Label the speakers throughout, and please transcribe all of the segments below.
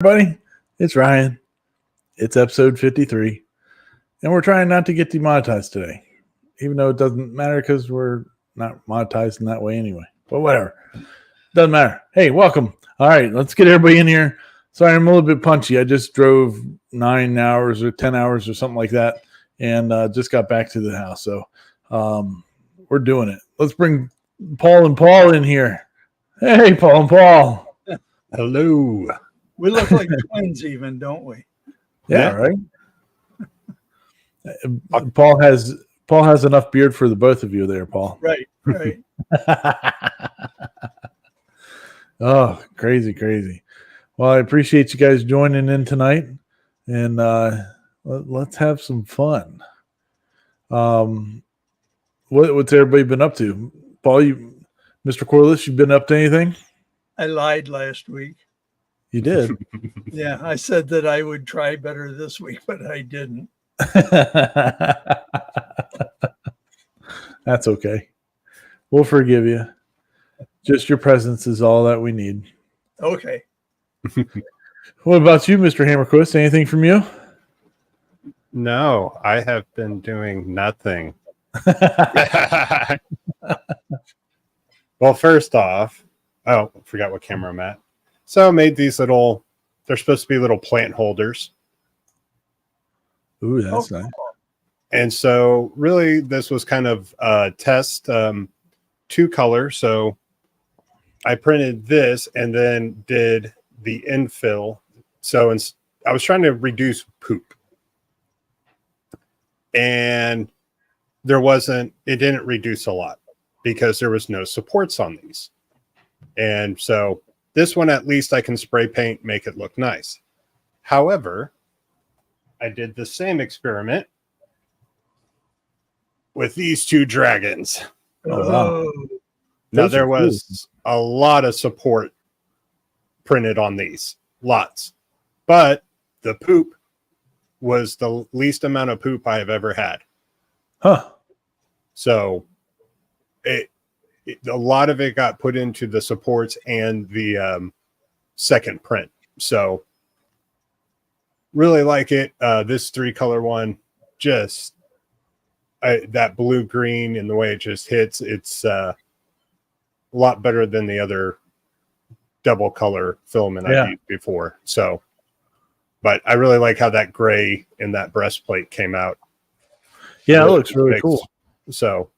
Speaker 1: Everybody, it's Ryan. It's episode 53, and we're trying not to get demonetized today, even though it doesn't matter because we're not monetized in that way anyway. But whatever, doesn't matter. Hey, welcome. All right, let's get everybody in here. Sorry, I'm a little bit punchy. I just drove 9 hours or 10 hours or something like that, and just got back to the house. So we're doing it. Let's bring Paul and Paul in here. Hey, Paul and Paul.
Speaker 2: Hello.
Speaker 3: We look like twins, even, don't we?
Speaker 1: Yeah, right. Paul has enough beard for the both of you there, Paul.
Speaker 3: Right.
Speaker 1: Oh, crazy. Well, I appreciate you guys joining in tonight, and let's have some fun. What's everybody been up to? Paul, Mr. Corliss, you been up to anything?
Speaker 3: I lied last week.
Speaker 1: You did.
Speaker 3: Yeah, I said that I would try better this week, but I didn't.
Speaker 1: That's okay. We'll forgive you. Just your presence is all that we need.
Speaker 3: Okay.
Speaker 1: What about you, Mr. Hammerquist? Anything from you?
Speaker 2: No, I have been doing nothing. Well, first off, I forgot what camera I'm at. So I made these they're supposed to be little plant holders.
Speaker 1: Ooh, that's nice.
Speaker 2: And so really this was kind of a test, 2 color. So I printed this and then did the infill. So I was trying to reduce poop. And it didn't reduce a lot because there was no supports on these. And so this one, at least I can spray paint, make it look nice. However, I did the same experiment with these 2 dragons.
Speaker 1: Oh, wow.
Speaker 2: Now, there was a lot of support printed on these. Lots. But the poop was the least amount of poop I have ever had.
Speaker 1: Huh.
Speaker 2: So a lot of it got put into the supports and the second print. So really like it. This 3-color one, just that blue green and the way it just hits, it's a lot better than the other double color filament I've used before. So, but I really like how that gray in that breastplate came out.
Speaker 1: Yeah, it looks really cool.
Speaker 2: So,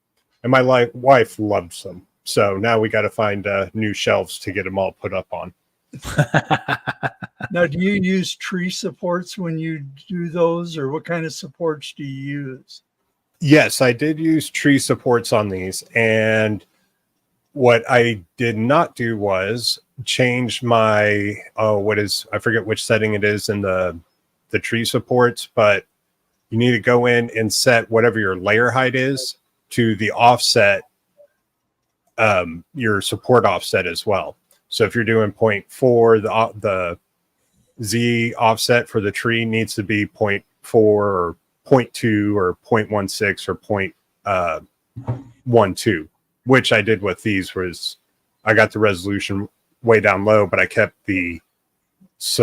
Speaker 2: and my wife loves them. So now we got to find new shelves to get them all put up on.
Speaker 3: Now, do you use tree supports when you do those, or what kind of supports do you use?
Speaker 2: Yes, I did use tree supports on these. And what I did not do was change my, I forget which setting it is in the tree supports, but you need to go in and set whatever your layer height is to the offset, your support offset as well. So if you're doing 0.4, the Z offset for the tree needs to be 0.4 or 0.2 or 0.16 or 0.12, which I did with these. Was I got the resolution way down low, but I kept the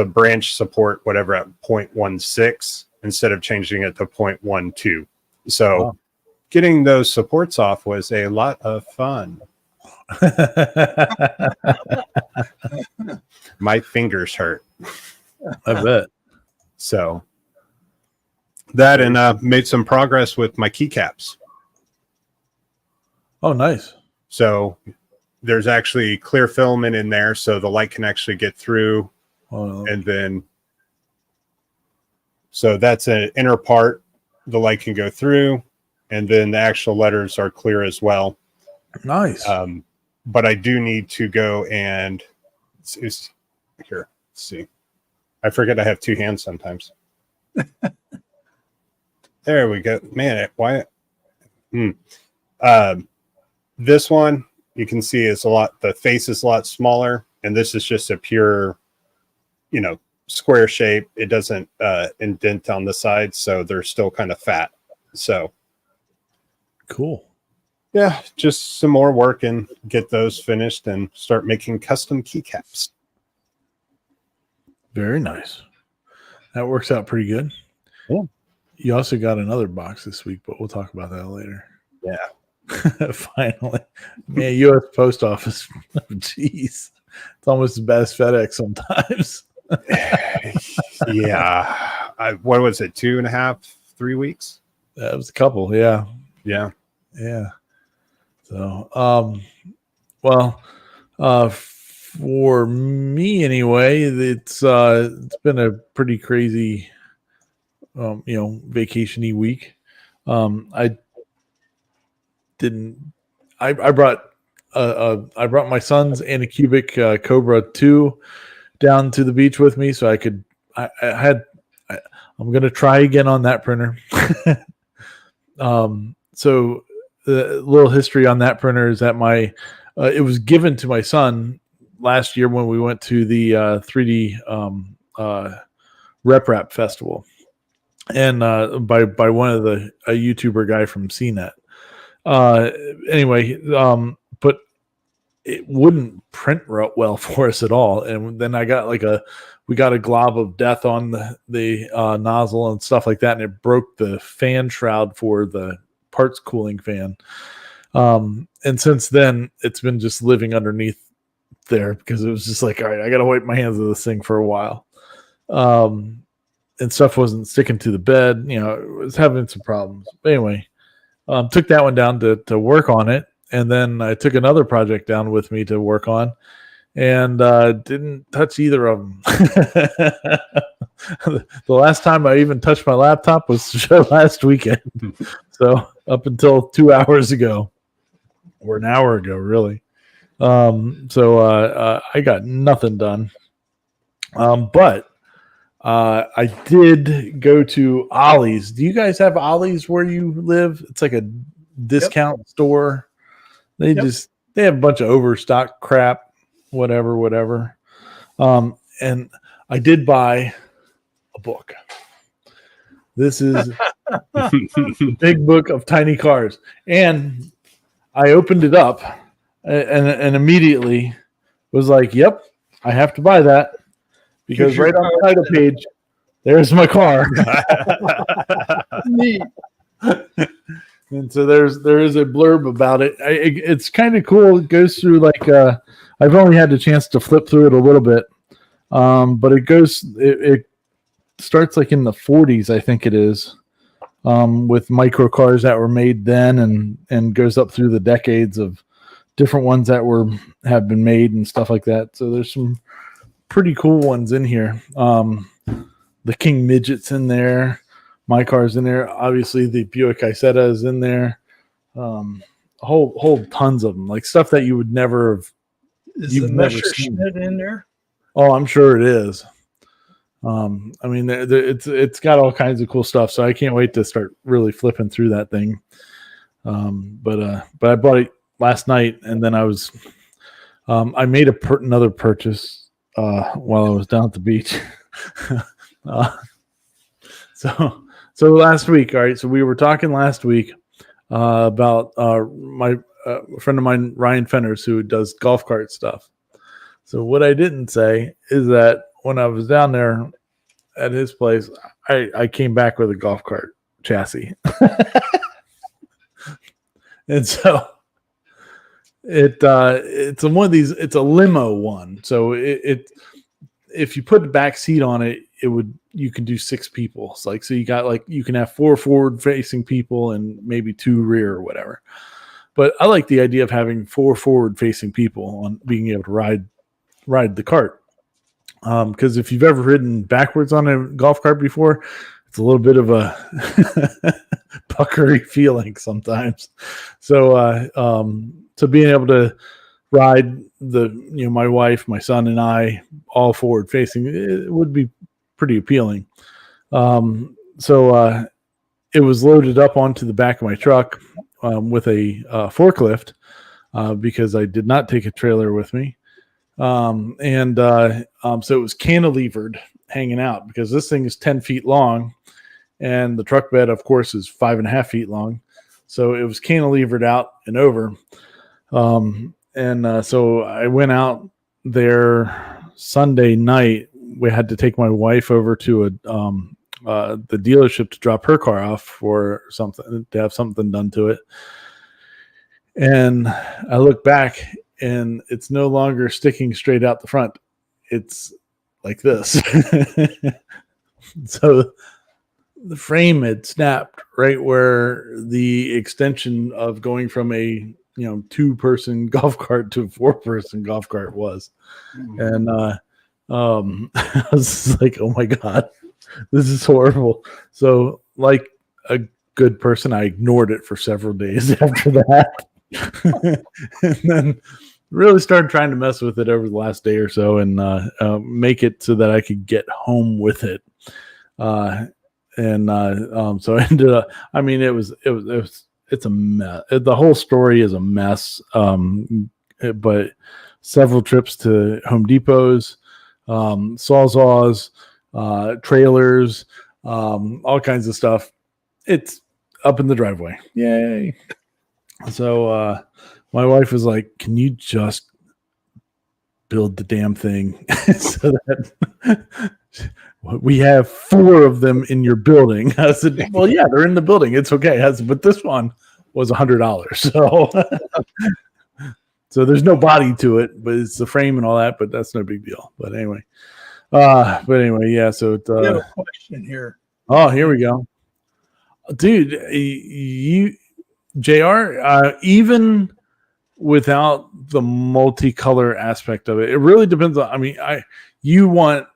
Speaker 2: branch support, whatever, at 0.16 instead of changing it to 0.12. So getting those supports off was a lot of fun. My fingers hurt.
Speaker 1: I bet.
Speaker 2: So that, and made some progress with my keycaps.
Speaker 1: Oh, nice.
Speaker 2: So there's actually clear filament in there, so the light can actually get through. And then, so that's an inner part. The light can go through, and then the actual letters are clear as well.
Speaker 1: Nice.
Speaker 2: But I do need to go and here. Let's see. I forget I have 2 hands sometimes. There we go. Man, why? This one, you can see is the face is a lot smaller, and this is just a pure, square shape. It doesn't indent on the sides, so they're still kind of fat. So
Speaker 1: cool.
Speaker 2: Yeah, just some more work and get those finished and start making custom keycaps.
Speaker 1: Very nice. That works out pretty good.
Speaker 2: Yeah.
Speaker 1: You also got another box this week, but we'll talk about that later.
Speaker 2: Yeah.
Speaker 1: Finally. Man, U.S. Post Office. Jeez. It's almost as bad as FedEx sometimes.
Speaker 2: Yeah. What was it? 2.5, 3 weeks?
Speaker 1: That was a couple. Yeah.
Speaker 2: Yeah.
Speaker 1: Yeah. So, well, for me anyway, it's been a pretty crazy, vacation-y week. I brought my son's Anycubic Cobra 2 down to the beach with me, so I'm going to try again on that printer. So the little history on that printer is that it was given to my son last year when we went to the 3D RepRap festival, and by one of a YouTuber guy from CNET. Anyway, but it wouldn't print well for us at all, and then we got a glob of death on the nozzle and stuff like that, and it broke the fan shroud for the parts cooling fan. And since then, it's been just living underneath there because it was just like, all right, I got to wipe my hands of this thing for a while. And stuff wasn't sticking to the bed. It was having some problems. But anyway, took that one down to work on it. And then I took another project down with me to work on and didn't touch either of them. The last time I even touched my laptop was last weekend. So up until 2 hours ago, or an hour ago, really. So I got nothing done. But I did go to Ollie's. Do you guys have Ollie's where you live? It's like a discount store. They have a bunch of overstock crap, whatever. And I did buy a book. This is Big Book of Tiny Cars. And I opened it up and immediately was like, yep, I have to buy that. Because right on the title page, there's my car.
Speaker 3: Neat.
Speaker 1: And so there is a blurb about it. It's kind of cool. It goes through I've only had the chance to flip through it a little bit, but it starts like in the 40s, I think it is, with micro cars that were made then, and goes up through the decades of different ones that have been made and stuff like that. So there's some pretty cool ones in here. The King Midget's in there. My car's in there. Obviously, the Buick Isetta is in there. Whole tons of them, like stuff that you would never have.
Speaker 3: Is the Messerschmitt in there?
Speaker 1: Oh, I'm sure it is. I mean, it's got all kinds of cool stuff. So I can't wait to start really flipping through that thing. But I bought it last night, and then I made another purchase while I was down at the beach. So last week, all right. So we were talking last week about my friend of mine, Ryan Fenners, who does golf cart stuff. So what I didn't say is that when I was down there at his place, I came back with a golf cart chassis. And so it's one of these, it's a limo one. So if you put the back seat on it, you can do 6 people. It's so you can have 4 forward facing people and maybe 2 rear or whatever. But I like the idea of having 4 forward facing people on being able to ride the cart. Because if you've ever ridden backwards on a golf cart before, it's a little bit of a puckery feeling sometimes. So being able to ride my wife, my son, and I all forward facing, it would be pretty appealing. So it was loaded up onto the back of my truck with a forklift because I did not take a trailer with me. So it was cantilevered hanging out because this thing is 10 feet long and the truck bed, of course, is 5.5 feet long. So it was cantilevered out and over. So I went out there Sunday night we had to take my wife over to the dealership to drop her car off for something, to have something done to it. And I look back and it's no longer sticking straight out the front. It's like this. So the frame had snapped right where the extension of going from a 2-person golf cart to a 4-person golf cart was. And I was like, oh my God, this is horrible. So like a good person, I ignored it for several days after that. And then really started trying to mess with it over the last day or so and make it so that I could get home with it. So I ended up, I mean, it's a mess. The whole story is a mess. But several trips to Home Depots, Sawzalls, trailers, all kinds of stuff. It's up in the driveway. Yay. So, my wife was like, can you just build the damn thing so that we have 4 of them in your building? I said, well, yeah, they're in the building. It's okay. I said, but this one was $100. So there's no body to it, but it's the frame and all that, but that's no big deal. But anyway, yeah. So
Speaker 3: I have a question here.
Speaker 1: Oh, here we go. Dude, JR, even without the multicolor aspect of it, it really depends on, you want,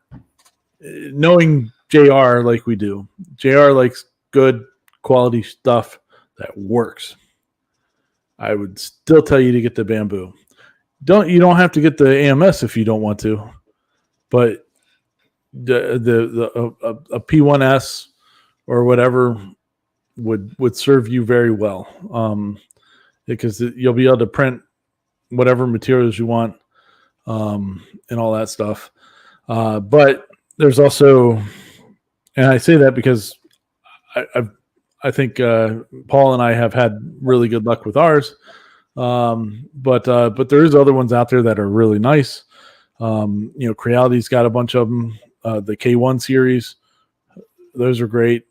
Speaker 1: knowing JR like we do, JR likes good quality stuff that works. I would still tell you to get the bamboo. You don't have to get the AMS if you don't want to, but a P1S or whatever would serve you very well, because you'll be able to print whatever materials you want, and all that stuff. But there's also, and I say that because I think Paul and I have had really good luck with ours, but there's other ones out there that are really nice. Creality's got a bunch of them. The K1 series, those are great.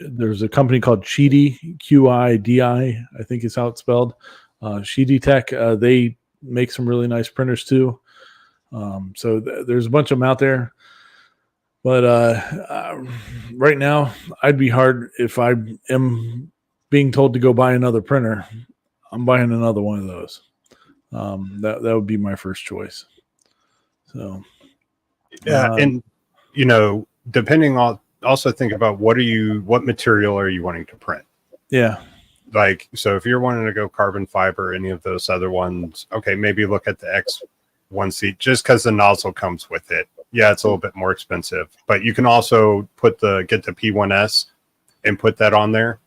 Speaker 1: There's a company called Qidi, QIDI, I think is how it's spelled. Qidi Tech, they make some really nice printers too. So there's a bunch of them out there. But right now, I'd be hard if I am being told to go buy another printer. I'm buying another one of those. That would be my first choice. So,
Speaker 2: yeah, and depending on, also think about what material are you wanting to print?
Speaker 1: Yeah.
Speaker 2: Like, so if you're wanting to go carbon fiber, any of those other ones, okay, maybe look at the X1C just because the nozzle comes with it. Yeah, it's a little bit more expensive, but you can also get the P1S and put that on there.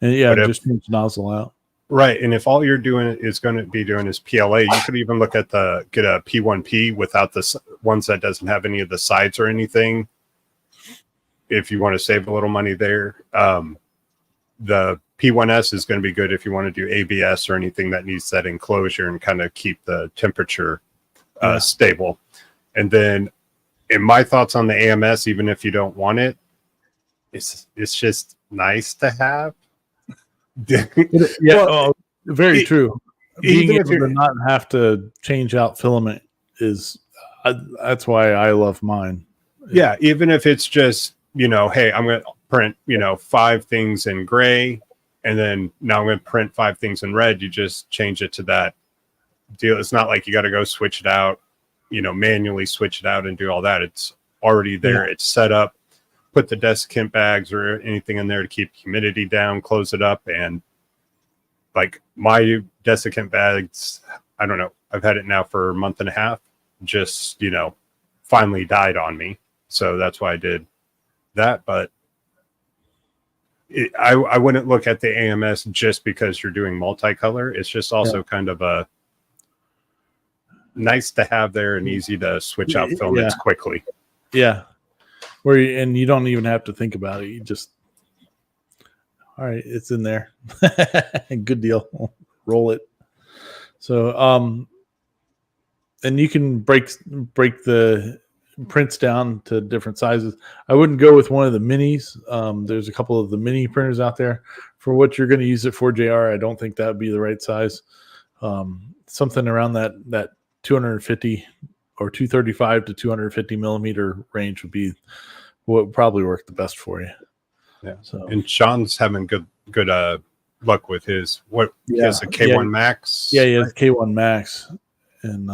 Speaker 1: And just change the nozzle out.
Speaker 2: Right. And if all you're doing is going to be doing is PLA, you could even look at get a P1P without the ones that doesn't have any of the sides or anything. If you want to save a little money there, the P1S is going to be good if you want to do ABS or anything that needs that enclosure and kind of keep the temperature stable. And then, in my thoughts on the AMS, even if you don't want it, it's just nice to have.
Speaker 1: Very true. Being
Speaker 2: Even if
Speaker 1: able to not have to change out filament is that's why I love mine.
Speaker 2: Yeah, even if it's just, hey, I'm going to print, 5 things in gray, and then now I'm going to print 5 things in red. You just change it to that deal. It's not like you got to go switch it out, manually switch it out and do all that. It's already there. Yeah. It's set up. Put the desiccant bags or anything in there to keep humidity down, close it up. And like my desiccant bags, I don't know, I've had it now for a month and a half, just, finally died on me. So that's why I did that. But I wouldn't look at the AMS just because you're doing multicolor. It's just also kind of a nice to have there and easy to switch out filaments quickly.
Speaker 1: Yeah. And you don't even have to think about it. You just, all right, it's in there. Good deal. Roll it. So, and you can break the prints down to different sizes. I wouldn't go with one of the minis. There's a couple of the mini printers out there for what you're going to use it for, JR. I don't think that would be the right size. Something around that 250 or 235 to 250 millimeter range would be what would probably work the best for you.
Speaker 2: Yeah.
Speaker 1: So,
Speaker 2: And Sean's having good luck with his he has a K1 Max.
Speaker 1: Yeah, he has K1 Max, and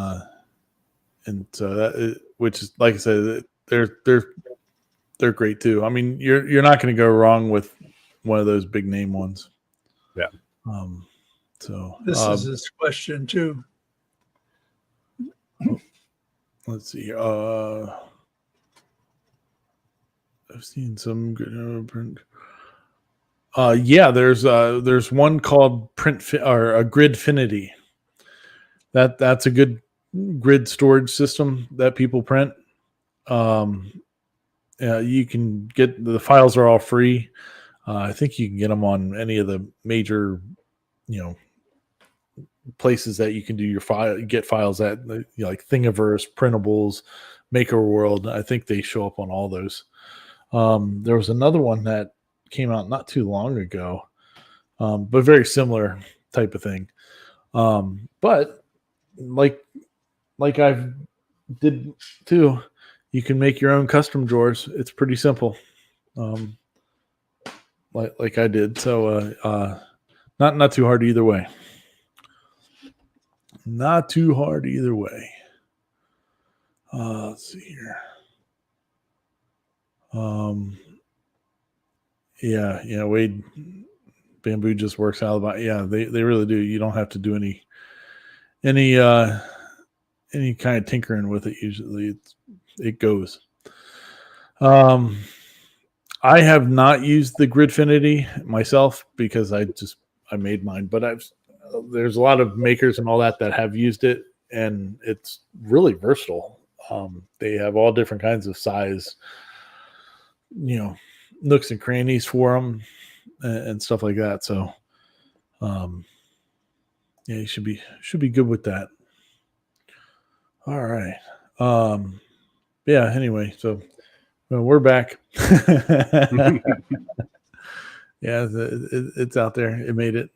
Speaker 1: so that which is, like I said, they're great too. I mean, you're not going to go wrong with one of those big name ones.
Speaker 2: Yeah.
Speaker 1: So
Speaker 3: This is his question too.
Speaker 1: let's see. I've seen some good print. Yeah, there's one called or a Gridfinity. That's a good grid storage system that people print. You can get the files are all free. I think you can get them on any of the major, places that you can do your get files at, like Thingiverse, Printables, Maker World. I think they show up on all those. There was another one that came out not too long ago, but very similar type of thing. But like I've did too, you can make your own custom drawers. It's pretty simple. Like I did. So not too hard either way. Not too hard either way. Let's see here. Yeah, Wade Bamboo just works out about. Yeah, they really do. You don't have to do any kind of tinkering with it. Usually it goes. I have not used the Gridfinity myself because I made mine, but there's a lot of makers and all that have used it, and it's really versatile. They have all different kinds of size, nooks and crannies for them and stuff like that. So, yeah, you should be good with that. All right. Yeah. Anyway, so we're back. Yeah, it's out there. It made it.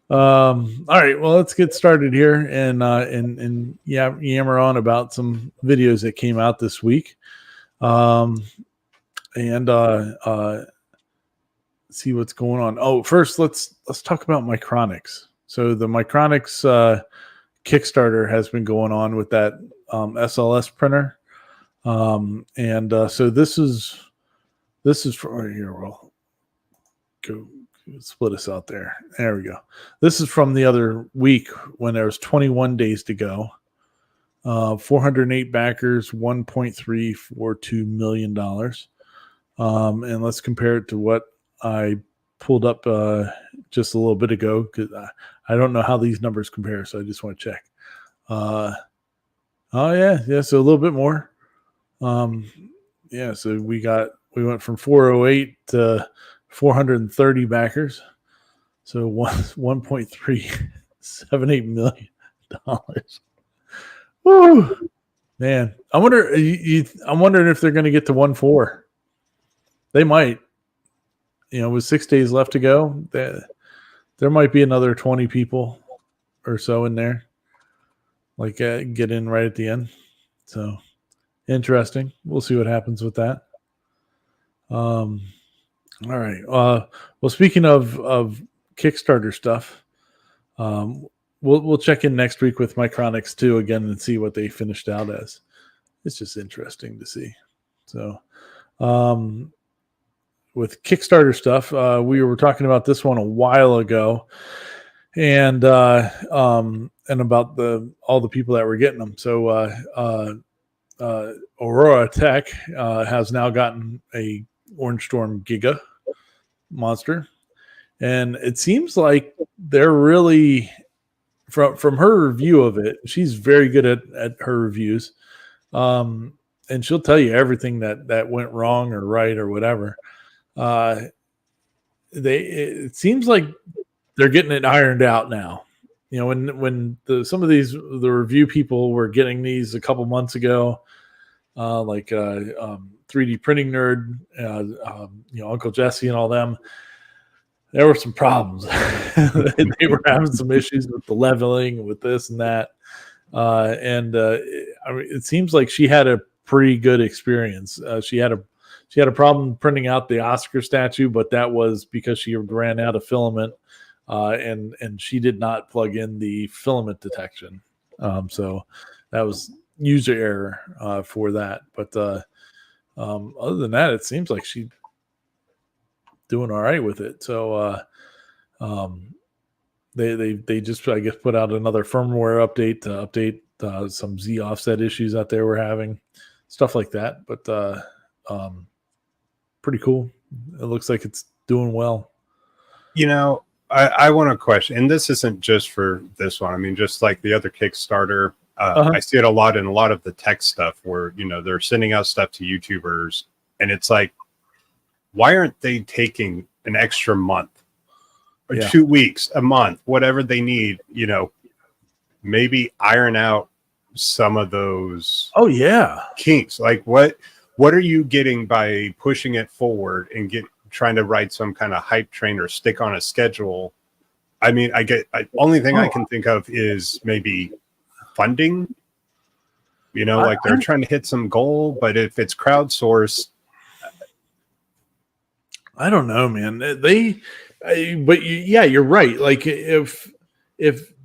Speaker 1: All right. Well, let's get started here and yammer on about some videos that came out this week. And see what's going on. Oh, first let's talk about Micronics. So the Micronics Kickstarter has been going on with that SLS printer. So this is from here. We'll go split us out there. There we go. This is from the other week when there was 21 days to go. 408 backers, $1.342 million. And let's compare it to what I pulled up just a little bit ago, because I don't know how these numbers compare, so I just want to check. Oh yeah, so a little bit more. So we went from 408 to 430 backers, so $1.378 million. Woo, man! I'm wondering if they're going to get to 1.4. They might. With 6 days left to go, there might be another 20 people or so in there, get in right at the end. So interesting. We'll see what happens with that. All right. Well, speaking of Kickstarter stuff, we'll check in next week with Micronics too again and see what they finished out as. It's just interesting to see. So, with Kickstarter stuff, we were talking about this one a while ago, and about all the people that were getting them. So Aurora Tech has now gotten a Orange Storm Giga monster, and it seems like they're really from her review of it. She's very good at her reviews, and she'll tell you everything that went wrong or right or whatever. It seems like they're getting it ironed out now. When some of the review people were getting these a couple months ago, like 3D Printing Nerd, Uncle Jesse and all them. There were some problems. They were having some issues with the leveling, with this and that. I mean, it seems like she had a pretty good experience. She had a problem printing out the Oscar statue, but that was because she ran out of filament, and she did not plug in the filament detection. So that was user error for that. But other than that, it seems like she's doing all right with it. So they just, I guess, put out another firmware update to update some Z offset issues out there we're having, stuff like that. But pretty cool. It looks like it's doing well.
Speaker 2: I want to question, and this isn't just for this one. I mean, just like the other Kickstarter, I see it a lot in a lot of the tech stuff where, they're sending out stuff to YouTubers, and it's like, why aren't they taking an extra month or 2 weeks, a month, whatever they need, maybe iron out some of those kinks. Like what are you getting by pushing it forward and trying to ride some kind of hype train or stick on a schedule? I mean, only thing I can think of is maybe funding, like they're trying to hit some goal, but if it's crowdsourced,
Speaker 1: I don't know, man. But you're right. Like if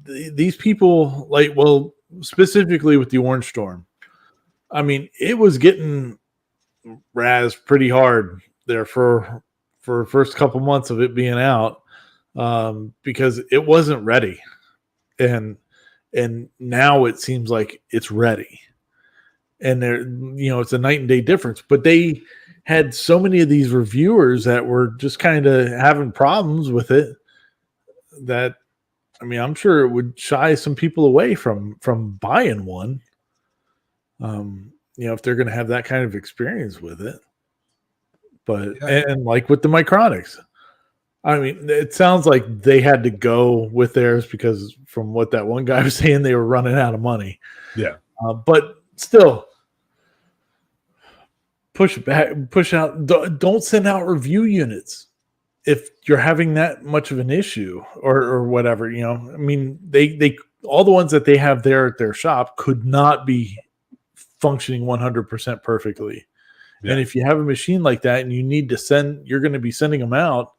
Speaker 1: these people, like, well, specifically with the Orange Storm, I mean, it was getting razzed pretty hard there for the first couple months of it being out, because it wasn't ready, and now it seems like it's ready, and there, it's a night and day difference. But they had so many of these reviewers that were just kind of having problems with it that, I mean, I'm sure it would shy some people away from buying one. If they're going to have that kind of experience with it. But and like with the Micronics, I mean, it sounds like they had to go with theirs because from what that one guy was saying, they were running out of money.
Speaker 2: Yeah.
Speaker 1: But still, push it back, push out. Don't send out review units if you're having that much of an issue or whatever. I mean, they all the ones that they have there at their shop could not be functioning 100% perfectly. Yeah. And if you have a machine like that and you need to you're going to be sending them out,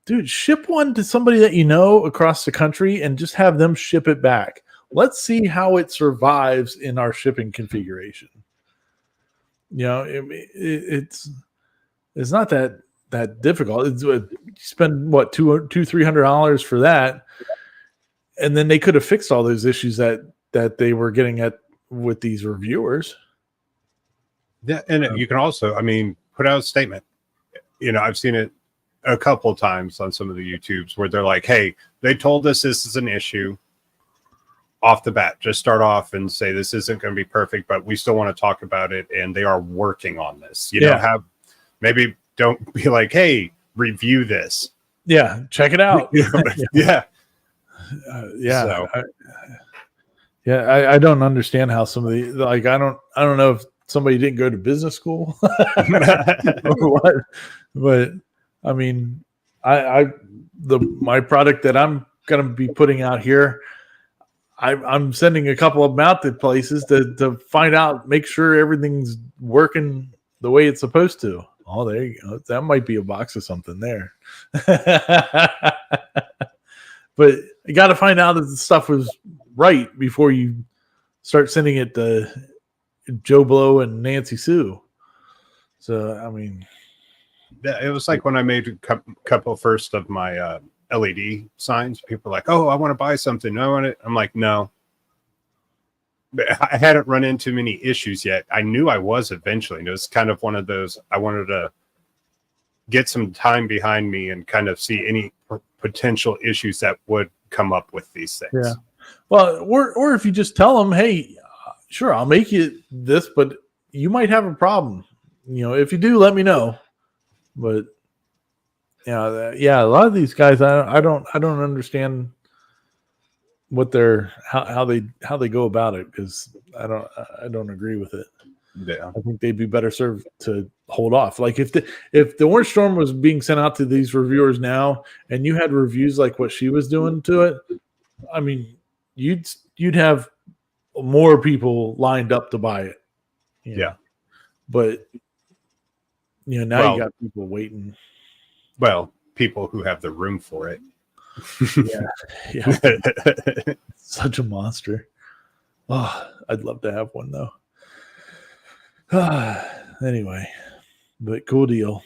Speaker 1: dude, ship one to somebody that across the country and just have them ship it back. Let's see how it survives in our shipping configuration. It's not that difficult. You spend what $200-$300 for that, and then they could have fixed all those issues that they were getting at with these reviewers.
Speaker 2: Yeah, and you can also, I mean, put out a statement. I've seen it a couple of times on some of the YouTubes where they're like, "Hey, they told us this is an issue." Off the bat, just start off and say this isn't going to be perfect, but we still want to talk about it, and they are working on this. Maybe don't be like, "Hey, review this."
Speaker 1: Yeah, check it out.
Speaker 2: Yeah.
Speaker 1: So. I don't understand how some of I don't know if somebody didn't go to business school or what, but I mean, my product that I'm going to be putting out here, I'm sending a couple of them out to places to find out, make sure everything's working the way it's supposed to. Oh, there you go. That might be a box of something there. But you got to find out that the stuff was right before you start sending it to Joe Blow and Nancy Sue. So, I mean,
Speaker 2: it was like when I made a couple first of my LED signs. People are like, "Oh, I want to buy something. I want it." I'm like, "No." I hadn't run into many issues yet. I knew I was eventually. And it was kind of one of those, I wanted to get some time behind me and kind of see any potential issues that would come up with these things.
Speaker 1: Yeah. Well, or if you just tell them, "Hey, sure, I'll make you this, but you might have a problem. If you do, let me know." But a lot of these guys, I don't understand what how they go about it, because I don't agree with it.
Speaker 2: Yeah.
Speaker 1: I think they'd be better served to hold off. Like if the Orange Storm was being sent out to these reviewers now, and you had reviews like what she was doing to it, I mean, you'd have more people lined up to buy it. You know?
Speaker 2: Yeah.
Speaker 1: But now
Speaker 2: Well-
Speaker 1: you got people waiting.
Speaker 2: Well, people who have the room for it.
Speaker 1: Yeah, such a monster. Oh, I'd love to have one though. Anyway, but cool deal.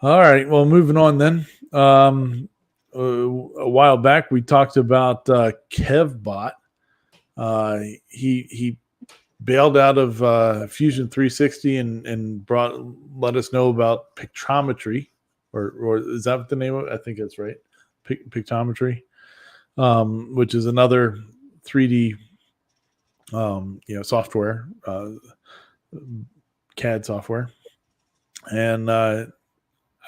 Speaker 1: All right, well, moving on then. A while back we talked about KevBot. He bailed out of Fusion 360 and let us know about Pictometry, or is that what the name of it? I think that's right. Pictometry, which is another 3D software, CAD software, and I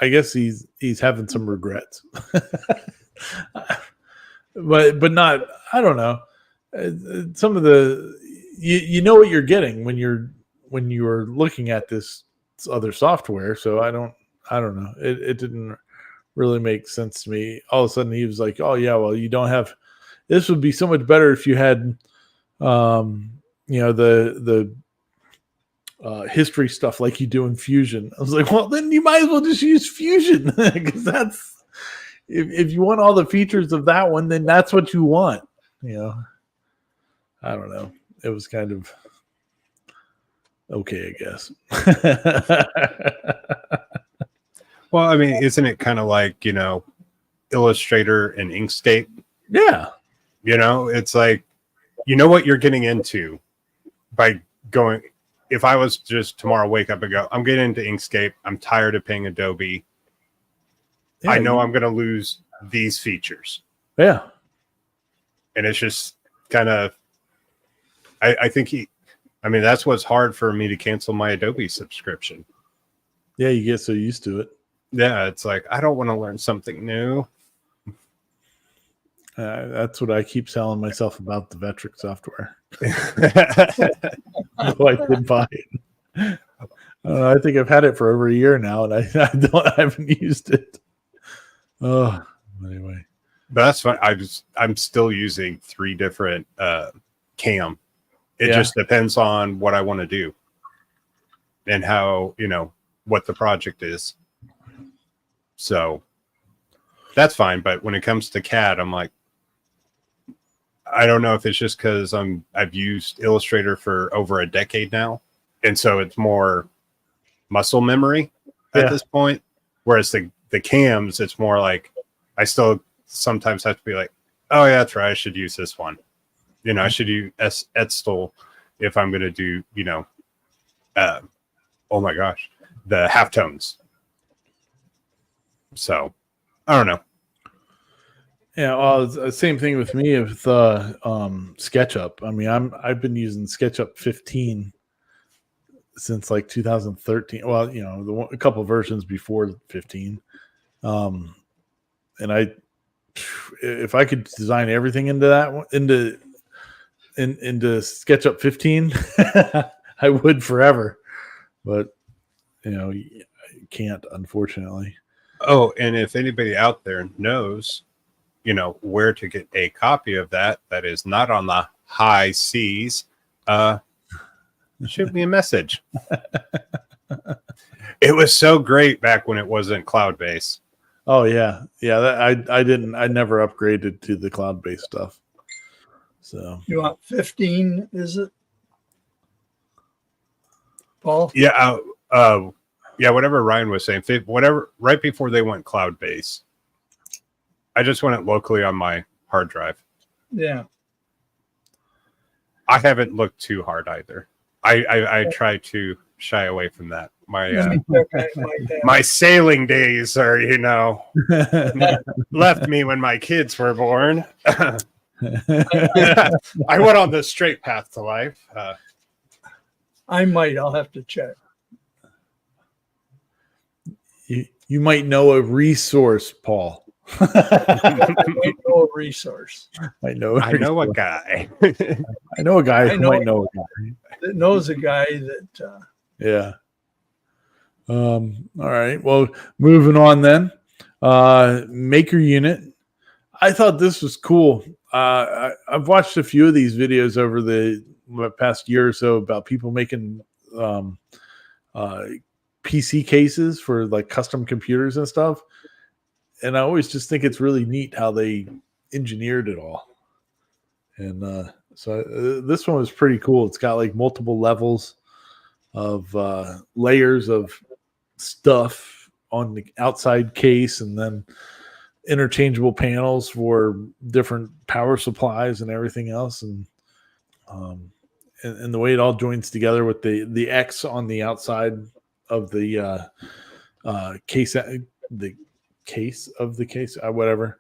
Speaker 1: guess he's having some regrets, but not. I don't know. Some of the you know what you're getting when you're looking at this other software. So I don't know. It didn't really make sense to me. All of a sudden he was like, "Oh yeah, well you don't have. This would be so much better if you had, the history stuff like you do in Fusion." I was like, "Well, then you might as well just use Fusion because that's if you want all the features of that one, then that's what you want." I don't know. It was kind of okay, I guess.
Speaker 2: Well, I mean, isn't it kind of like, Illustrator and Inkscape?
Speaker 1: Yeah.
Speaker 2: It's like, you know what you're getting into by going. If I was just tomorrow wake up and go, I'm getting into Inkscape. I'm tired of paying Adobe.
Speaker 1: Yeah,
Speaker 2: I know I'm going to lose these features.
Speaker 1: Yeah.
Speaker 2: And it's just kind of, I think that's what's hard for me to cancel my Adobe subscription.
Speaker 1: Yeah, you get so used to it.
Speaker 2: Yeah, it's like, I don't want to learn something new.
Speaker 1: That's what I keep telling myself about the Vectric software. Though I did buy it. I think I've had it for over a year now, and I haven't used it. Oh, anyway.
Speaker 2: But that's fine. I'm still using 3 different cam. It just depends on what I want to do and how, what the project is. So that's fine. But when it comes to CAD, I'm like, I don't know if it's just because I've used Illustrator for over a decade now. And so it's more muscle memory at this point. Whereas the cams, it's more like I still sometimes have to be like, oh yeah, that's right, I should use this one. I should use Edsel if I'm going to do, oh my gosh, the halftones. So I don't know.
Speaker 1: Yeah, well, it's the same thing with me with SketchUp. I mean, I've been using SketchUp 15 since like 2013. Well, a couple versions before 15. And if I could design everything into that one, into SketchUp 15, I would forever. But I can't, unfortunately.
Speaker 2: Oh, and if anybody out there knows, where to get a copy of that is not on the high seas, shoot me a message. It was so great back when it wasn't cloud-based.
Speaker 1: Oh yeah. I never upgraded to the cloud-based stuff. So
Speaker 3: You want 15, is it? Paul?
Speaker 2: Yeah, whatever Ryan was saying, whatever, right before they went cloud-based. I just want it locally on my hard drive.
Speaker 3: Yeah.
Speaker 2: I haven't looked too hard either. I try to shy away from that. My sailing days are, left me when my kids were born. I went on the straight path to life.
Speaker 3: I'll have to check.
Speaker 1: You might know a resource, Paul.
Speaker 3: I might know a resource
Speaker 1: I know.
Speaker 2: I know a guy.
Speaker 1: I know a guy
Speaker 3: I
Speaker 1: who
Speaker 3: know-
Speaker 1: might know a guy.
Speaker 3: that knows a guy that
Speaker 1: Yeah. All right. Well, moving on then. Maker Unit. I thought this was cool. I've watched a few of these videos over the past year or so about people making uh, PC cases for like custom computers and stuff. And I always just think it's really neat how they engineered it all. And this one was pretty cool. It's got like multiple levels of layers of stuff on the outside case, and then interchangeable panels for different power supplies and everything else, and the way it all joins together with the X on the outside of the case, the case of the case, whatever,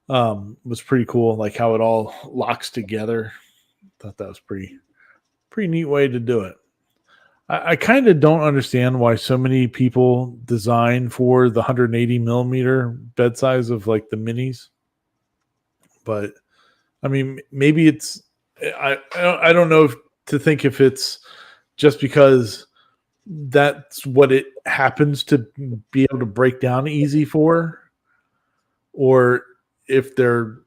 Speaker 1: was pretty cool. Like how it all locks together. Thought that was pretty neat way to do it. I kind of don't understand why so many people design for the 180 millimeter bed size of like the minis. But I mean, maybe it's, I don't know to think if it's just because that's what it happens to be able to break down easy for, or if they're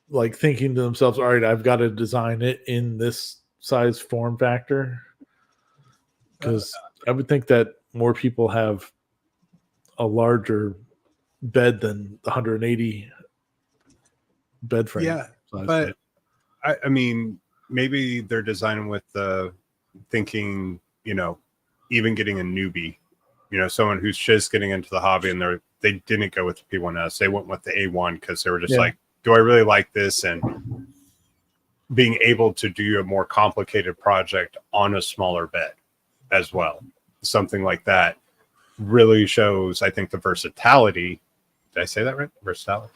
Speaker 1: like thinking to themselves, all right, I've got to design it in this size form factor. Because I would think that more people have a larger bed than the 180 bed frame.
Speaker 2: Yeah,
Speaker 1: size.
Speaker 2: but I mean, maybe they're designing with the thinking, even getting a newbie, someone who's just getting into the hobby, and they didn't go with the P1S. They went with the A1 because they were just like, do I really like this? And being able to do a more complicated project on a smaller bed as well. Something like that really shows, I think, the versatility. Did I say that right? Versatility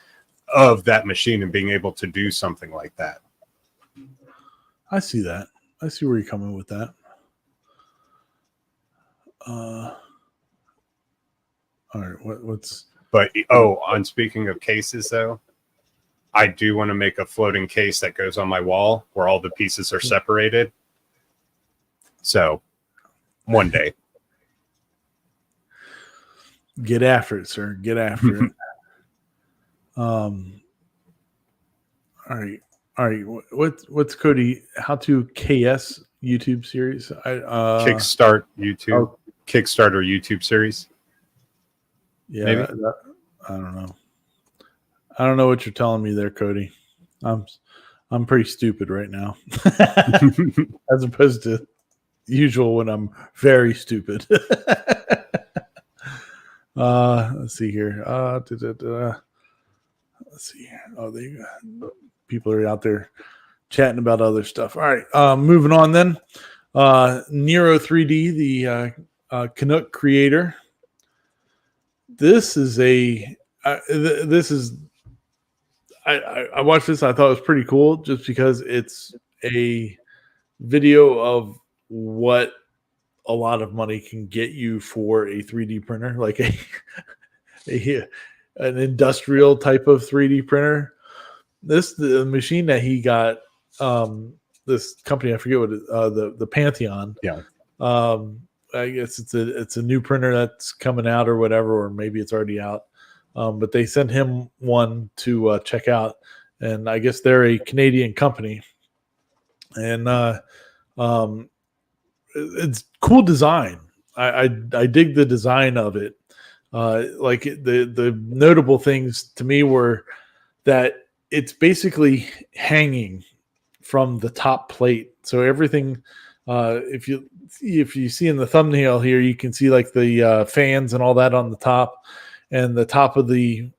Speaker 2: of that machine and being able to do something like that.
Speaker 1: I see that. I see where you're coming with that. All right. What's
Speaker 2: But on speaking of cases though, I do want to make a floating case that goes on my wall where all the pieces are separated. So one day.
Speaker 1: get after it, sir? Get after it. All right. What's Cody? How to KS YouTube series?
Speaker 2: Kickstart YouTube. Kickstarter YouTube series.
Speaker 1: Yeah,
Speaker 2: maybe?
Speaker 1: I don't know. I don't know what you're telling me there, Cody. I'm pretty stupid right now, as opposed to usual when I'm very stupid. Let's see here. Let's see. Oh, people are out there chatting about other stuff. All right, moving on then. Nero 3D, the Canuck creator. This is I watched this. I thought it was pretty cool just because it's a video of what a lot of money can get you for a 3D printer, like an industrial type of 3D printer. The machine that he got, this company, I forget what the Pantheon.
Speaker 2: Yeah.
Speaker 1: I guess it's a new printer that's coming out or whatever, or maybe it's already out. But they sent him one to check out, and I guess they're a Canadian company, and it's cool design. I dig the design of it. Like the notable things to me were that it's basically hanging from the top plate, so everything. If you see in the thumbnail here, you can see like the fans and all that on the top. And the top of the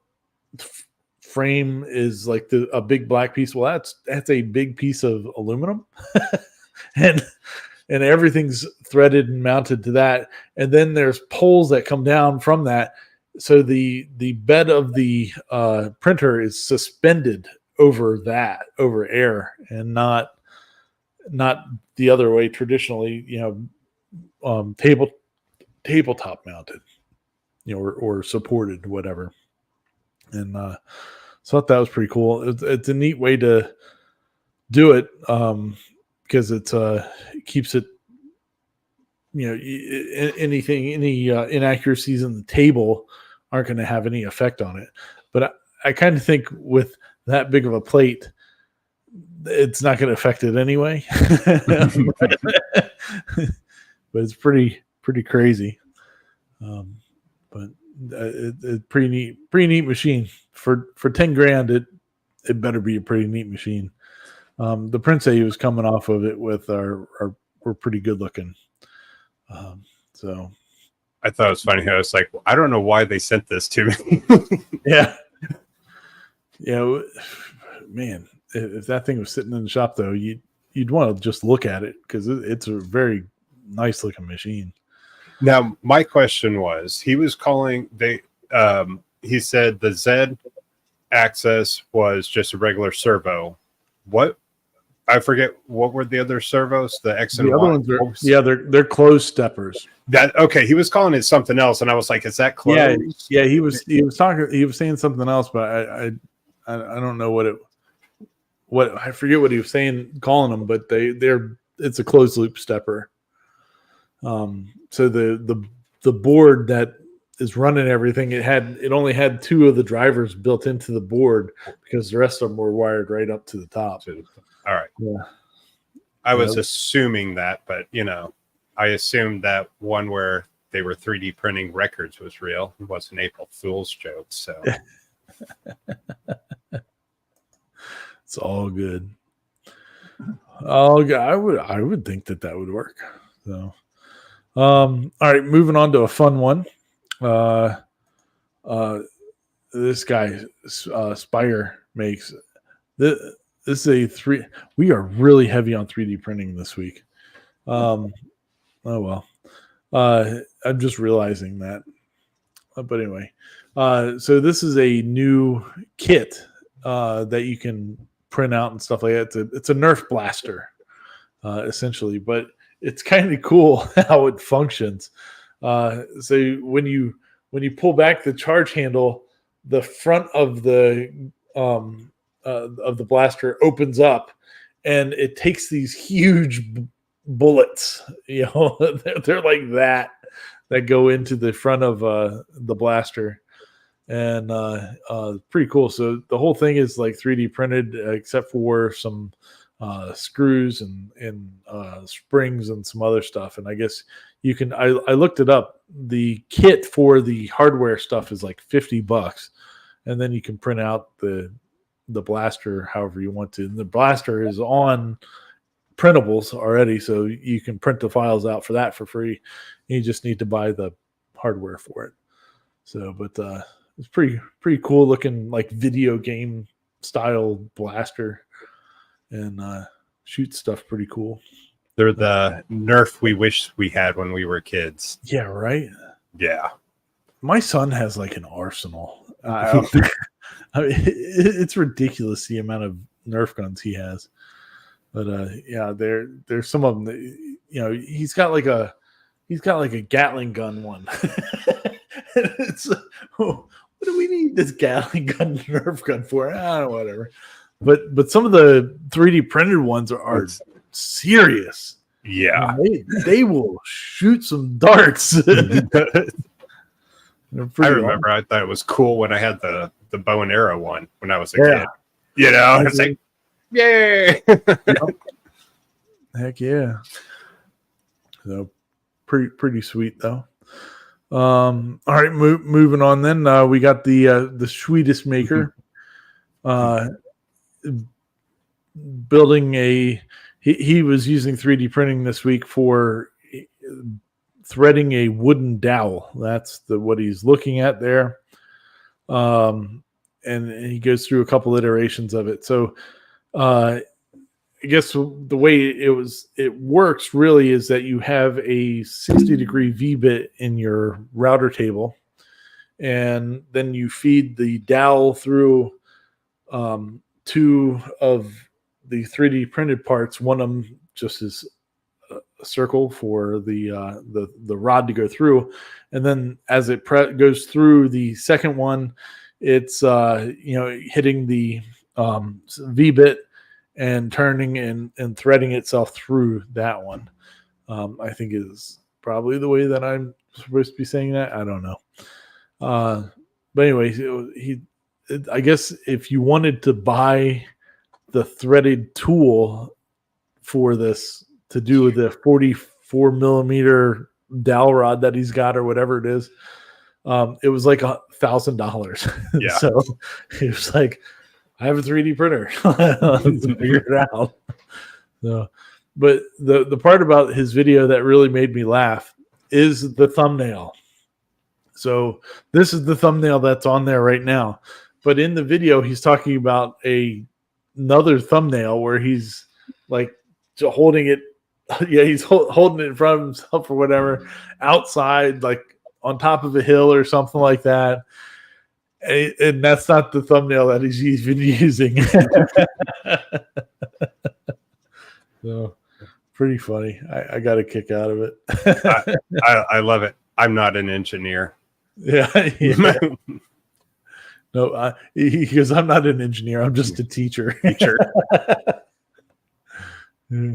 Speaker 1: frame is like a big black piece. Well, that's a big piece of aluminum, and everything's threaded and mounted to that. And then there's poles that come down from that, so the bed of the printer is suspended over air, and not the other way traditionally. Tabletop mounted. Or supported, whatever. And so I thought that was pretty cool. It's a neat way to do it because it keeps it, any inaccuracies in the table aren't going to have any effect on it. But I kind of think with that big of a plate, it's not going to affect it anyway. But it's pretty crazy. But it's pretty neat machine for 10 grand. It better be a pretty neat machine. The prints that he was coming off of it with were pretty good looking. So
Speaker 2: I thought it was funny. I was like, well, I don't know why they sent this to me.
Speaker 1: yeah, man, if that thing was sitting in the shop though, you'd want to just look at it because it's a very nice looking machine.
Speaker 2: Now, my question was, he was calling he said the Z axis was just a regular servo. What? I forget, what were the other servos? The X and
Speaker 1: The other
Speaker 2: Y?
Speaker 1: ones they're closed steppers.
Speaker 2: That okay, he was calling it something else, and I was like, is that closed?
Speaker 1: Yeah, he was saying something else, but I don't know what I forget what he was saying, calling them, but it's a closed loop stepper. So the board that is running everything, it only had 2 of the drivers built into the board because the rest of them were wired right up to the top.
Speaker 2: All right.
Speaker 1: Yeah.
Speaker 2: I was assuming that, but I assumed that one where they were 3D printing records was real. It was an April Fool's joke. So
Speaker 1: it's all good. I would think that would work. So, all right, moving on to a fun one. This guy Spire makes this is we are really heavy on 3D printing this week. Oh well. I'm just realizing that. But anyway, so this is a new kit that you can print out and stuff like that. It's a Nerf blaster, essentially, but it's kind of cool how it functions. So when you pull back the charge handle, the front of the blaster opens up, and it takes these huge bullets. They're like that go into the front of the blaster, and pretty cool. So the whole thing is like 3D printed, except for some screws and springs and some other stuff. And I guess you can. I looked it up. The kit for the hardware stuff is like $50, and then you can print out the blaster however you want to. And the blaster is on printables already, so you can print the files out for that for free. You just need to buy the hardware for it. So, but it's pretty cool looking, like video game style blaster, and shoots stuff pretty cool.
Speaker 2: they're the Nerf we wish we had when we were kids.
Speaker 1: Yeah, right.
Speaker 2: Yeah.
Speaker 1: My son has like an arsenal. I mean, it's ridiculous the amount of Nerf guns he has. But yeah, there's some of them that, he's got like a Gatling gun one. It's what do we need this Gatling gun Nerf gun for? Whatever. But some of the 3D printed ones are serious.
Speaker 2: Yeah.
Speaker 1: They will shoot some darts.
Speaker 2: I remember I thought it was cool when I had the bow and arrow one when I was a kid. It's like, yay!
Speaker 1: Heck yeah. So pretty sweet though. All right, moving on then. We got the Swedish maker building he was using 3D printing this week for threading a wooden dowel. That's what he's looking at there. And he goes through a couple iterations of it. So I guess the way it works really is that you have a 60-degree V-bit in your router table, and then you feed the dowel through 2 of the 3D printed parts. One of them just is a circle for the rod to go through, and then as it goes through, the second one it's hitting the V bit and turning and threading itself through that one. I think is probably the way that I'm supposed to be saying that. I don't know. But anyway, I guess if you wanted to buy the threaded tool for this to do the 44 millimeter dowel rod that he's got or whatever it is, it was like $1,000.
Speaker 2: Yeah.
Speaker 1: So he was like, I have a 3D printer. Let's figure it out. So, but the part about his video that really made me laugh is the thumbnail. So this is the thumbnail that's on there right now. But in the video, he's talking about another thumbnail where he's like holding it. Yeah, he's holding it in front of himself or whatever, outside, like on top of a hill or something like that. And that's not the thumbnail that he's been using. So pretty funny. I got a kick out of it.
Speaker 2: I love it. I'm not an engineer.
Speaker 1: Yeah. No, he goes, I'm not an engineer. I'm just a teacher. Yeah,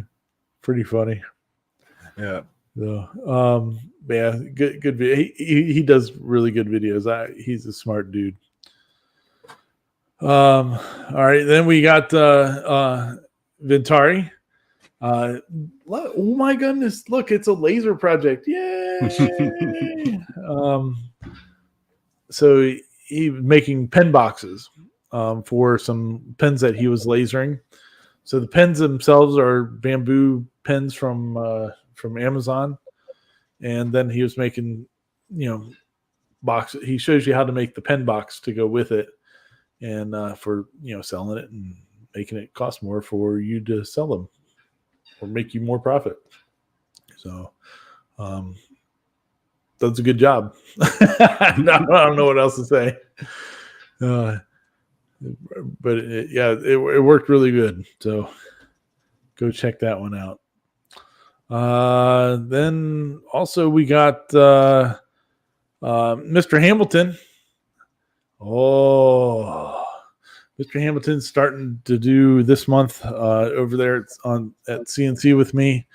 Speaker 1: pretty funny.
Speaker 2: Yeah.
Speaker 1: So, yeah, good video. He does really good videos. He's a smart dude. All right, then we got Ventari. Oh my goodness! Look, it's a laser project. Yay! So he was making pen boxes for some pens that he was lasering. So the pens themselves are bamboo pens from Amazon, and then he was making, box. He shows you how to make the pen box to go with it, and for selling it and making it cost more for you to sell them or make you more profit. So does a good job. I don't know what else to say. But it worked really good. So go check that one out. Then also we got Mr. Hamilton. Oh, Mr. Hamilton's starting to do this month over there at CNC with me.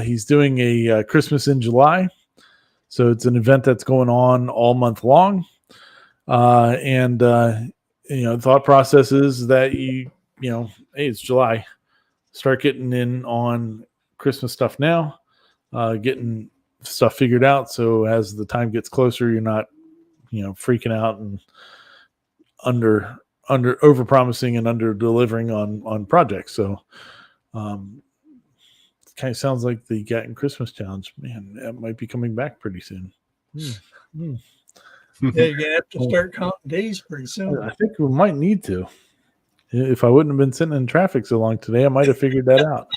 Speaker 1: He's doing a Christmas in July. So it's an event that's going on all month long. Thought process is that hey, it's July. Start getting in on Christmas stuff now, getting stuff figured out. So as the time gets closer, you're not, freaking out and under over promising and under delivering on projects. So, it kind of sounds like the Gatton Christmas Challenge. Man, that might be coming back pretty soon.
Speaker 3: Yeah, you're gonna have to start counting days pretty soon.
Speaker 1: I think we might need to. If I wouldn't have been sitting in traffic so long today, I might have figured that out.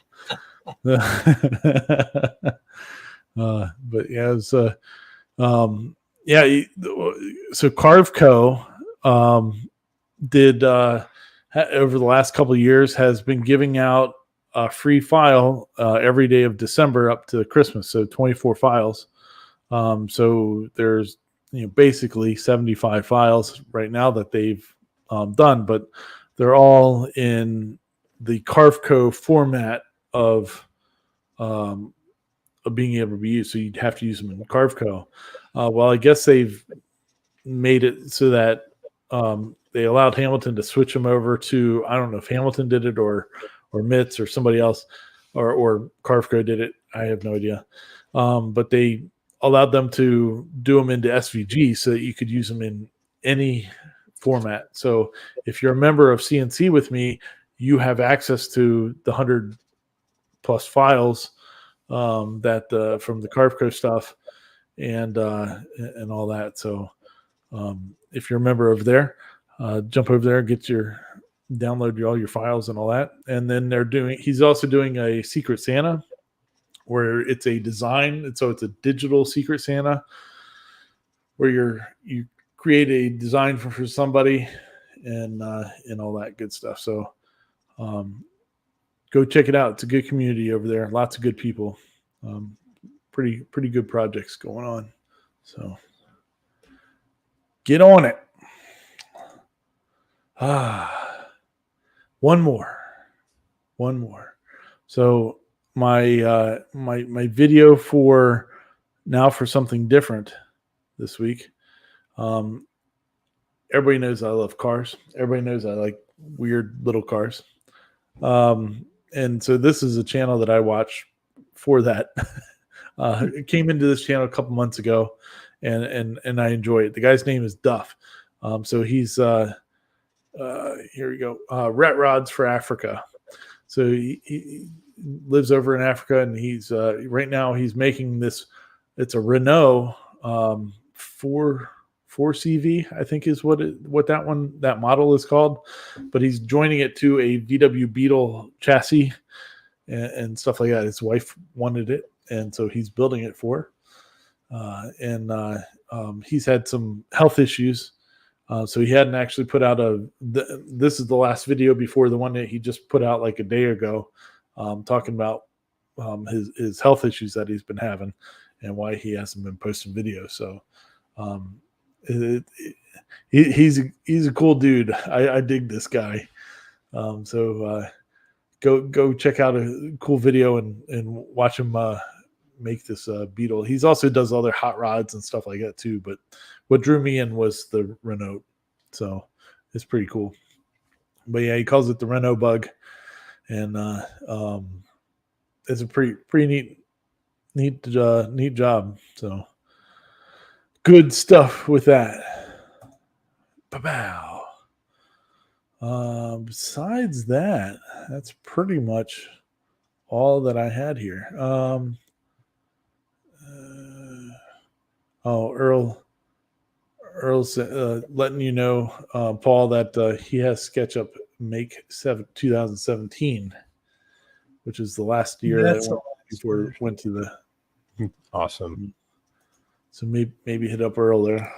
Speaker 1: But yeah, it was, so Carveco did over the last couple of years has been giving out a free file every day of December up to Christmas. So 24 files. So there's basically 75 files right now that they've done, but they're all in the Carveco format of being able to be used. So you'd have to use them in Carveco. Well, I guess they've made it so that they allowed Hamilton to switch them over to, I don't know if Hamilton did it or MITS or somebody else or Carveco did it. I have no idea. But they allowed them to do them into SVG so that you could use them in any format. So if you're a member of CNC with me, you have access to the 100 plus files that from the Carveco stuff and all that. So if you're a member over there, jump over there, download all your files and all that. And then he's also doing a Secret Santa where it's a design. So it's a digital Secret Santa where you create a design for somebody and all that good stuff. So go check it out. It's a good community over there. Lots of good people. Pretty good projects going on. So get on it. One more. So my video for now for something different this week. Everybody knows I love cars. Everybody knows I like weird little cars. And so this is a channel that I watch for that. It came into this channel a couple months ago, and I enjoy it. The guy's name is Duff. So he's here we go. Ret Rods for Africa. So he lives over in Africa, and he's right now he's making this. It's a Renault 4CV, I think is what that model is called. But he's joining it to a VW Beetle chassis and stuff like that. His wife wanted it, and so he's building it for her. He's had some health issues. So he hadn't actually put out this is the last video before the one that he just put out like a day ago, talking about his health issues that he's been having and why he hasn't been posting videos. So he's a cool dude. I dig this guy. So go check out a cool video and watch him make this Beetle. He's also does other hot rods and stuff like that too. But what drew me in was the Renault. So it's pretty cool. But yeah, he calls it the Renault bug. And it's a pretty neat job. So good stuff with that. Pow. Besides that, that's pretty much all that I had here. Earl's letting you know, Paul, that he has SketchUp make 2017, which is the last year before it went to the.
Speaker 2: Awesome.
Speaker 1: So maybe hit up Earl there,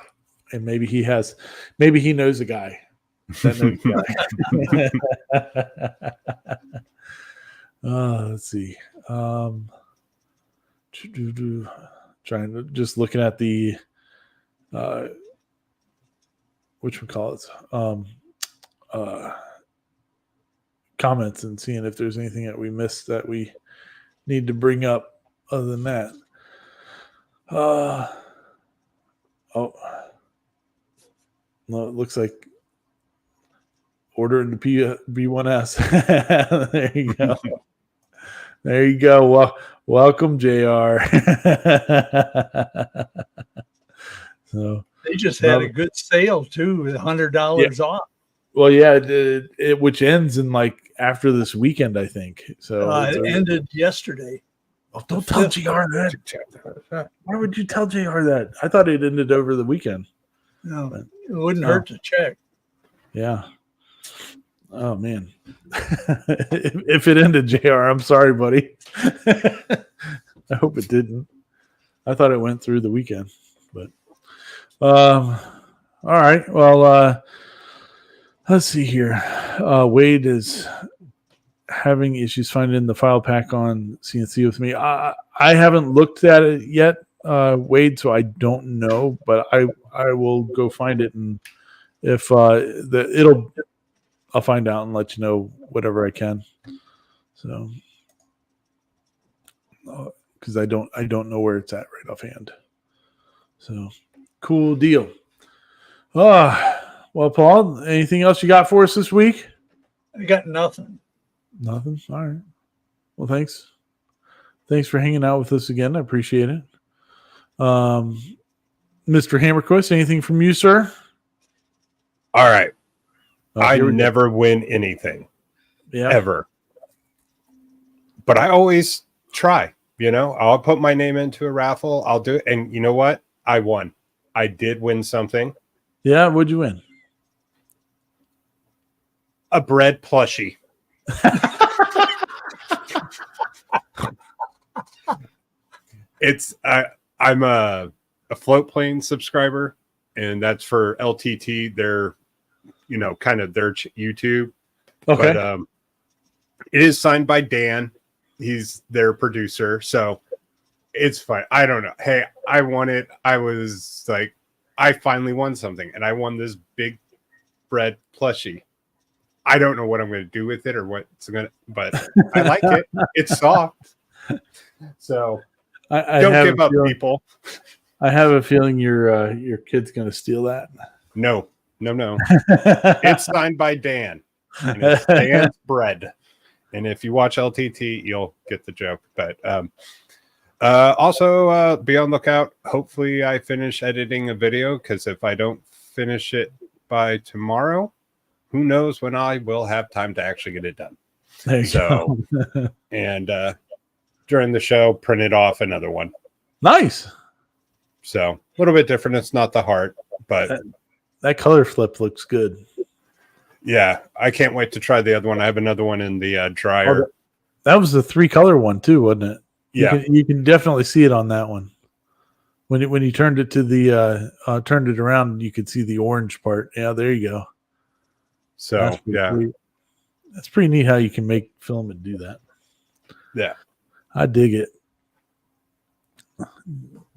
Speaker 1: and maybe he knows a guy. That knows let's see. Trying to just looking at the comments and seeing if there's anything that we missed that we need to bring up. Other than that, no, it looks like ordering the B1S. There you go. There you go. Welcome, JR. So
Speaker 3: they just had a good sale too, with $100 off.
Speaker 1: Well, yeah, it which ends in like after this weekend, I think. So
Speaker 3: it ended yesterday.
Speaker 1: Oh, don't tell JR that. Why would you tell JR that? I thought it ended over the weekend.
Speaker 3: No, it wouldn't hurt to check.
Speaker 1: Yeah. Oh man. If it ended, JR, I'm sorry, buddy. I hope it didn't. I thought it went through the weekend, but all right. Well, let's see here. Wade is having issues finding the file pack on CNC with me. I haven't looked at it yet, Wade, so I don't know, but I will go find it, and if I'll find out and let you know whatever I can. So, because I don't know where it's at right offhand. So, cool deal. Well, Paul, anything else you got for us this week?
Speaker 3: I got nothing.
Speaker 1: Nothing. All right. Well, thanks. Thanks for hanging out with us again. I appreciate it. Mr. Hammerquist, anything from you, sir?
Speaker 2: All right. I never win anything.
Speaker 1: Yeah.
Speaker 2: Ever. But I always try. I'll put my name into a raffle. I'll do it. And you know what? I won. I did win something.
Speaker 1: Yeah. What'd you win?
Speaker 2: A bread plushie. I'm a float plane subscriber, and that's for LTT. They're kind of their YouTube.
Speaker 1: Okay.
Speaker 2: But it is signed by Dan. He's their producer, so it's fine. I don't know. Hey, I won it. I was like, I finally won something, and I won this big bread plushie. I don't know what I'm going to do with it or but I like it. It's soft. So
Speaker 1: I
Speaker 2: don't
Speaker 1: have
Speaker 2: give
Speaker 1: a
Speaker 2: up,
Speaker 1: feeling,
Speaker 2: people.
Speaker 1: I have a feeling your kid's gonna steal that.
Speaker 2: No. It's signed by Dan, and it's Dan's bread. And if you watch LTT, you'll get the joke. But also be on lookout. Hopefully, I finish editing a video, because if I don't finish it by tomorrow, who knows when I will have time to actually get it done.
Speaker 1: There you
Speaker 2: So,
Speaker 1: go.
Speaker 2: and during the show, printed off another one.
Speaker 1: Nice.
Speaker 2: So a little bit different. It's not the heart, but
Speaker 1: That color flip looks good.
Speaker 2: yeah, I can't wait to try the other one. I have another one in the dryer.
Speaker 1: That was the 3-color one too, wasn't it?
Speaker 2: Yeah.
Speaker 1: You can definitely see it on that one. When you turned it to the turned it around, you could see the orange part. Yeah, there you go.
Speaker 2: So
Speaker 1: That's pretty
Speaker 2: yeah,
Speaker 1: sweet. That's pretty neat how you can make film and do that.
Speaker 2: yeah.
Speaker 1: I dig it.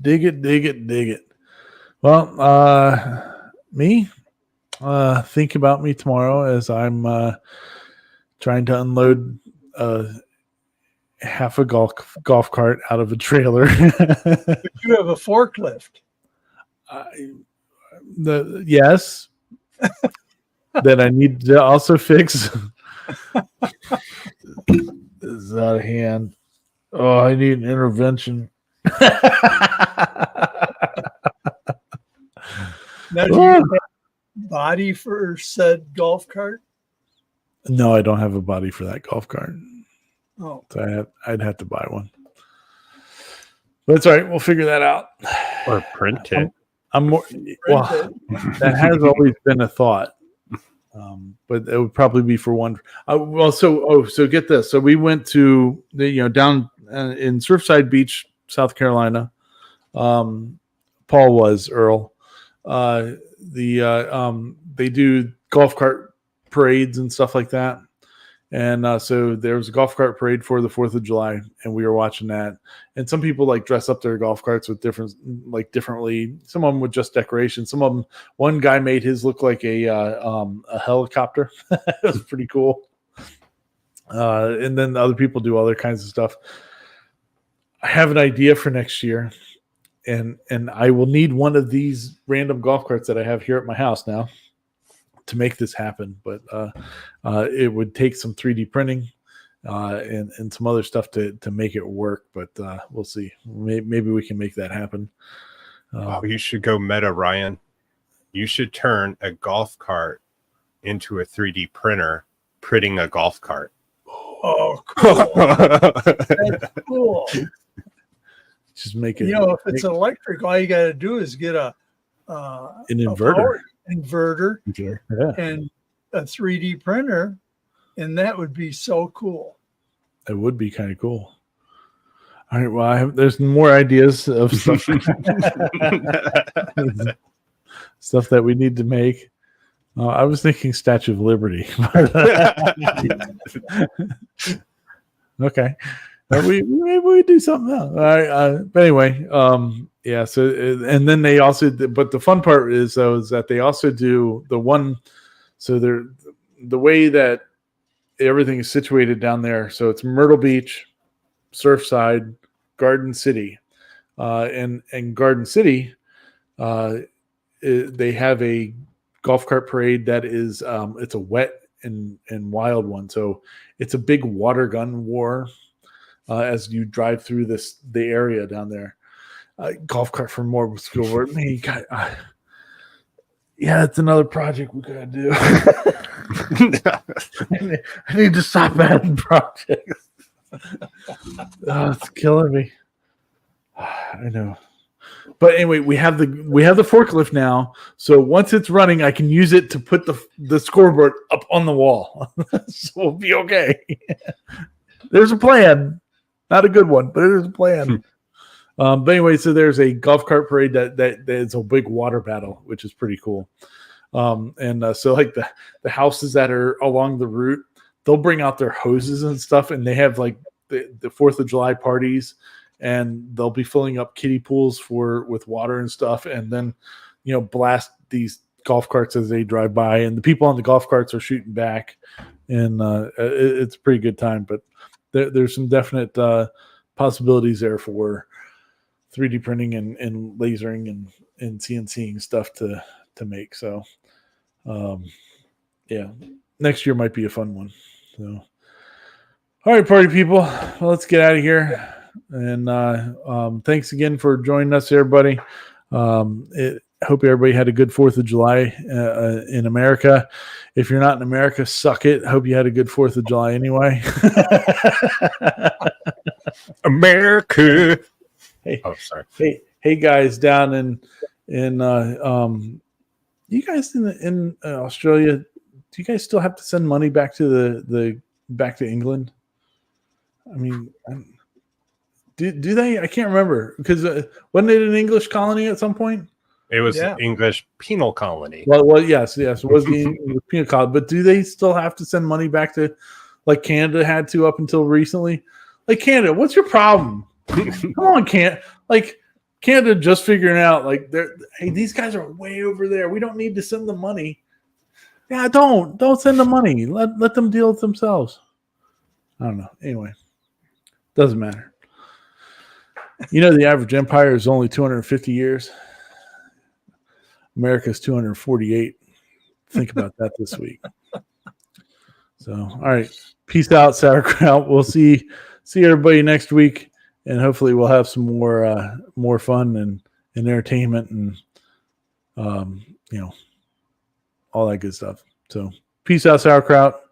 Speaker 1: Dig it. Well, me, think about me tomorrow as I'm trying to unload half a golf cart out of a trailer.
Speaker 3: But you have a forklift.
Speaker 1: Yes, that I need to also fix. This is out of hand. Oh, I need an intervention.
Speaker 3: Now, do you have body for said golf cart?
Speaker 1: No, I don't have a body for that golf cart.
Speaker 3: Oh,
Speaker 1: So I'd have to buy one. But it's all right. We'll figure that out.
Speaker 2: Or print it.
Speaker 1: I'm more. Well, that has always been a thought, but it would probably be for one. So get this. So we went to down in Surfside Beach, South Carolina. Paul was Earl. They do golf cart parades and stuff like that. And so there was a golf cart parade for the 4th of July, and we were watching that. And some people like dress up their golf carts with differently. Some of them with just decoration. Some of them, one guy made his look like a helicopter. It was pretty cool. And then other people do other kinds of stuff. I have an idea for next year, and I will need one of these random golf carts that I have here at my house now to make this happen. But it would take some 3D printing and some other stuff to make it work. But we'll see. Maybe we can make that happen.
Speaker 2: Oh, you should go meta, Ryan. You should turn a golf cart into a 3D printer, printing a golf cart.
Speaker 3: oh, cool. That's cool.
Speaker 1: Just make it.
Speaker 3: If it's electric, all you got to do is get an
Speaker 1: inverter.
Speaker 3: power inverter
Speaker 1: Yeah,
Speaker 3: and a 3D printer, and that would be so cool.
Speaker 1: it would be kind of cool. All right. Well, there's more ideas of stuff stuff that we need to make. I was thinking Statue of Liberty. Okay. Maybe we do something else. All right, but anyway, yeah. So and then they also, but the fun part is though is that they also do the one. So they're the way that everything is situated down there. So it's Myrtle Beach, Surfside, Garden City, and Garden City. They have a golf cart parade that is it's a wet and wild one. So it's a big water gun war. As you drive through the area down there, golf cart for more school work. Man, yeah, it's another project we gotta do. I need to stop adding projects. It's killing me. I know, but anyway, we have the forklift now. So once it's running, I can use it to put the scoreboard up on the wall. So we'll be okay. There's a plan. Not a good one, but it is a plan. But anyway, so there's a golf cart parade that is a big water battle, which is pretty cool. So like the houses that are along the route, they'll bring out their hoses and stuff, and they have like the 4th of July parties, and they'll be filling up kiddie pools with water and stuff, and then blast these golf carts as they drive by, and the people on the golf carts are shooting back, and it's a pretty good time. But there's some definite possibilities there for 3D printing and lasering and CNCing stuff to make. So, yeah, next year might be a fun one. So, all right, party people, well, let's get out of here. And thanks again for joining us, everybody. I hope everybody had a good 4th of July in America. If you're not in America, suck it. Hope you had a good 4th of July anyway.
Speaker 2: America.
Speaker 1: Hey,
Speaker 2: Oh, sorry.
Speaker 1: hey, guys down in you guys in Australia, do you guys still have to send money back to the back to England? I mean, do they? I can't remember because wasn't it an English colony at some point?
Speaker 2: It was
Speaker 3: Yeah.
Speaker 2: English penal colony.
Speaker 1: Well, yes, it was the English penal colony. But do they still have to send money back to, like Canada had to up until recently? Like Canada, what's your problem? Come on, Canada just figuring out like hey, these guys are way over there. We don't need to send them money. Yeah, don't send them money. Let them deal with themselves. I don't know. Anyway, doesn't matter. You know, the average empire is only 250 years. America's 248. Think about that this week. So, all right. Peace out, sauerkraut. We'll see everybody next week, and hopefully we'll have some more fun and entertainment and all that good stuff. So, peace out, sauerkraut.